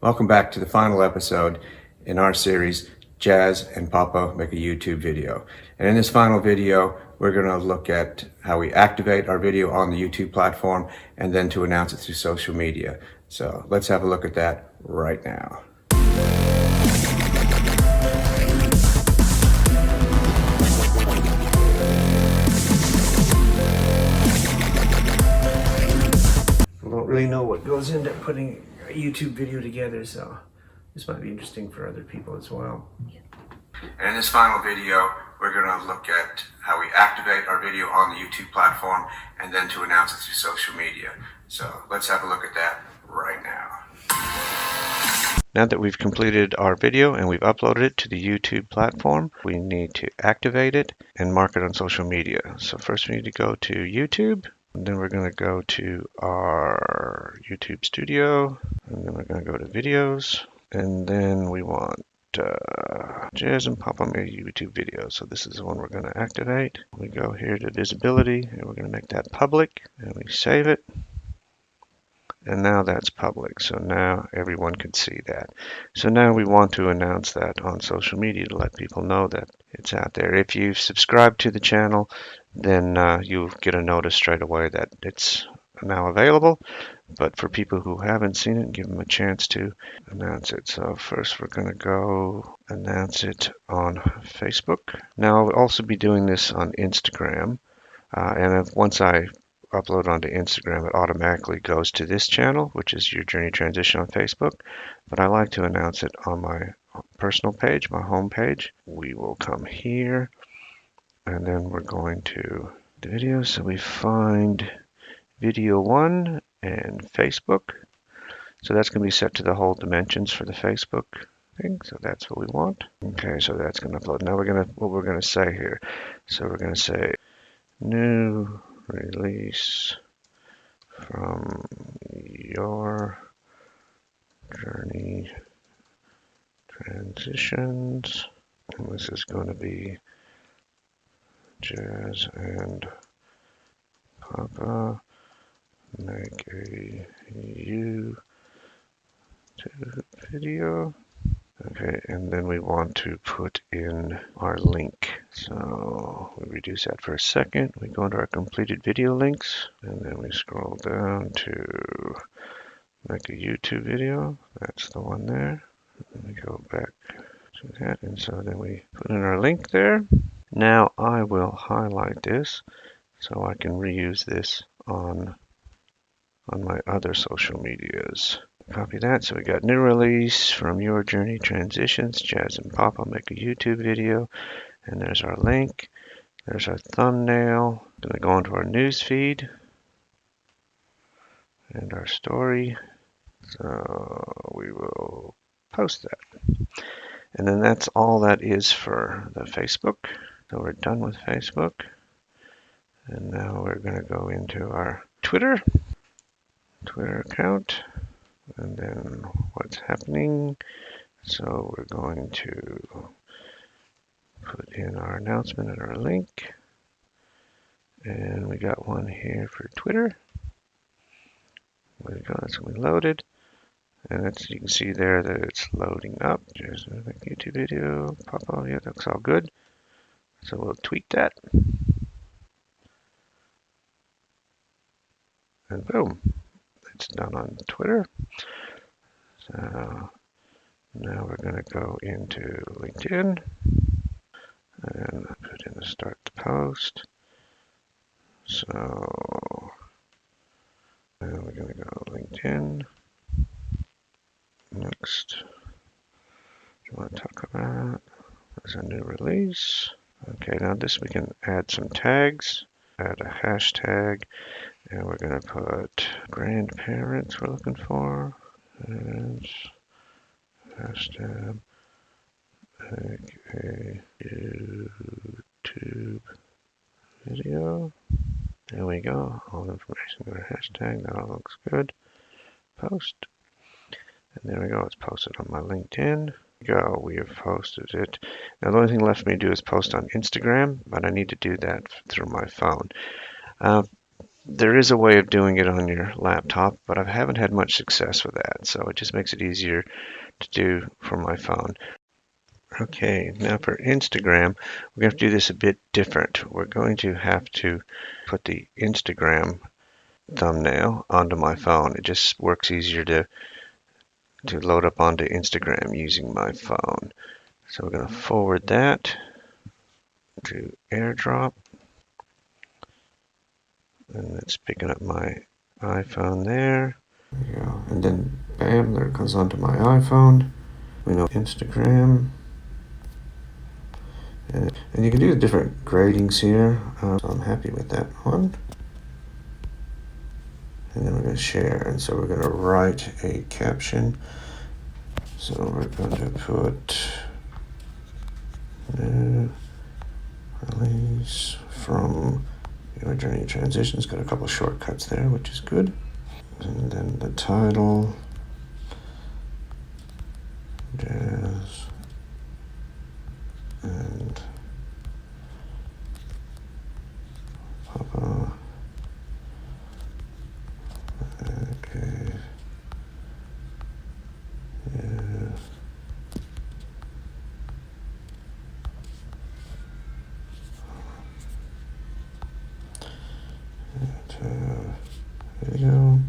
Welcome back to the final episode in our series, Jazz and Papa Make a YouTube Video. And in this final video, we're going to look at how we activate our video on the YouTube platform and then to announce it through social media. So let's have a look at that right now. I don't really know what goes into putting a YouTube video together, so this might be interesting for other people as well. And in this final video, we're going to look at how we activate our video on the YouTube platform and then to announce it through social media. So let's have a look at that right now. Now that we've completed our video and we've uploaded it to the YouTube platform, we need to activate it and mark it on social media. So first we need to go to YouTube, and then we're going to go to our YouTube studio, and then we're going to go to videos, and then we want Jazz and Papa Made a YouTube Video. So this is the one we're going to activate. We go here to visibility, and we're going to make that public, and we save it. And now that's public, so now everyone can see that. So now we want to announce that on social media to let people know that it's out there. If you've subscribed to the channel, then you'll get a notice straight away that it's now available. But for people who haven't seen it, give them a chance to announce it. So first we're going to go announce it on Facebook. Now I'll also be doing this on Instagram. Once I upload onto Instagram, it automatically goes to this channel, which is Your Journey Transition on Facebook. But I like to announce it on my personal page, my home page. We will come here, and then we're going to the video. So we find video 1 and Facebook. So that's going to be set to the whole dimensions for the Facebook thing. So that's what we want. Okay, so that's going to upload. Now what we're going to say here. So we're going to say new release from Your Journey Transitions. And this is going to be Jazz and Papa Make a YouTube Video. Okay, and then we want to put in our link. So we reduce that for a second. We go into our completed video links, and then we scroll down to make a YouTube video. That's the one there. And we go back to that, and so then we put in our link there. Now I will highlight this so I can reuse this on my other social medias. Copy that. So we got new release from Your Journey Transitions, Jazz and Papa Make a YouTube Video. And there's our link. There's our thumbnail. Then we go into our news feed and our story. So we will post that. And then that's all that is for the Facebook. So we're done with Facebook. And now we're going to go into our Twitter account. And then what's happening. So we're going to put in our announcement and our link. And we got one here for Twitter. There we go, that's when we loaded. And you can see there that it's loading up. Just make a YouTube video, pop on, yeah, that looks all good. So we'll tweet that. And boom, it's done on Twitter. So now we're going to go into LinkedIn and put in the start the post. So now we're going to go LinkedIn. Next, what you want to talk about is a new release. Okay, now this we can add some tags, add a hashtag, and we're going to put grandparents we're looking for, and hashtag make a YouTube video. There we go. All the information got a hashtag. That all looks good. Post. And there we go. It's posted on my LinkedIn. Go. We have posted it. Now the only thing left for me to do is post on Instagram, but I need to do that through my phone. There is a way of doing it on your laptop, but I haven't had much success with that, so it just makes it easier to do from my phone. Okay, now for Instagram, we're going to do this a bit different. We're going to have to put the Instagram thumbnail onto my phone. It just works easier to load up onto Instagram using my phone. So we're going to forward that to AirDrop, and it's picking up my iPhone there. There you go. And then bam, there it goes onto my iPhone. We know Instagram. And you can do the different gradings here. So I'm happy with that one. And then we're going to share. And so we're going to write a caption. So we're going to put new release from Your Journey Transitions. Got a couple shortcuts there, which is good. And then the title, Jazz and Papa. Okay. Yeah. And, video.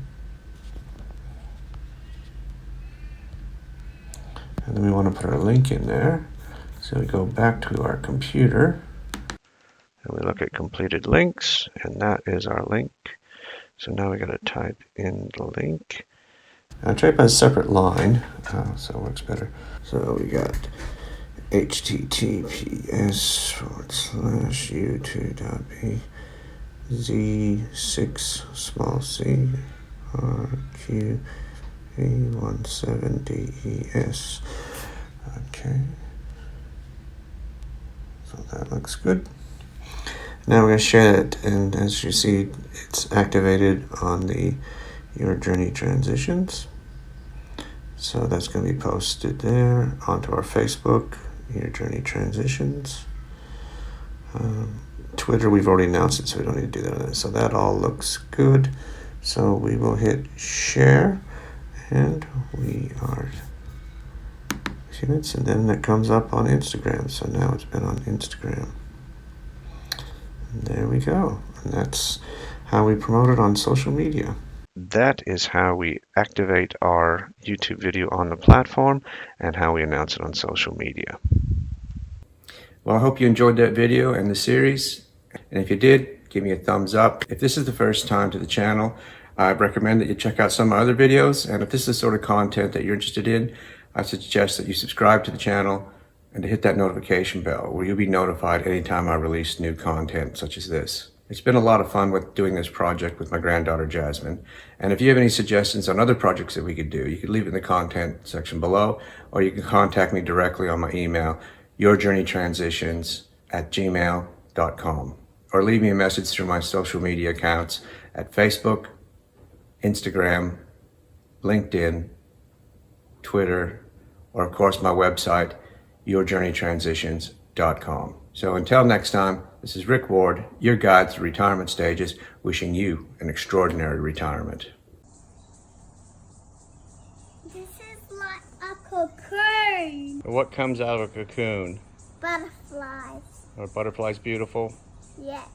And then we want to put our link in there. So we go back to our computer and we look at completed links, and that is our link. So now we got to type in the link. I type a separate line, so it works better. So we got https://u2.b/z6c_rqa17des. Okay. So that looks good. Now we're going to share it, and as you see, it's activated on the Your Journey Transitions. So that's going to be posted there onto our Facebook, Your Journey Transitions. Twitter, we've already announced it, so we don't need to do that. So that all looks good. So we will hit share, and we are minutes, and then it comes up on Instagram. So now it's been on Instagram. And there we go. And that's how we promote it on social media. That is how we activate our YouTube video on the platform and how we announce it on social media. Well, I hope you enjoyed that video and the series. And if you did, give me a thumbs up. If this is the first time to the channel, I recommend that you check out some of my other videos. And if this is the sort of content that you're interested in, I suggest that you subscribe to the channel and to hit that notification bell where you'll be notified anytime I release new content such as this. It's been a lot of fun with doing this project with my granddaughter Jasmine. And if you have any suggestions on other projects that we could do, you could leave it in the content section below, or you can contact me directly on my email, yourjourneytransitions@gmail.com, or leave me a message through my social media accounts at Facebook, Instagram, LinkedIn, Twitter, or of course my website, yourjourneytransitions.com. So until next time, this is Rick Ward, your guide through retirement stages, wishing you an extraordinary retirement. This is like a cocoon. What comes out of a cocoon? Butterflies. Are butterflies beautiful? Yeah.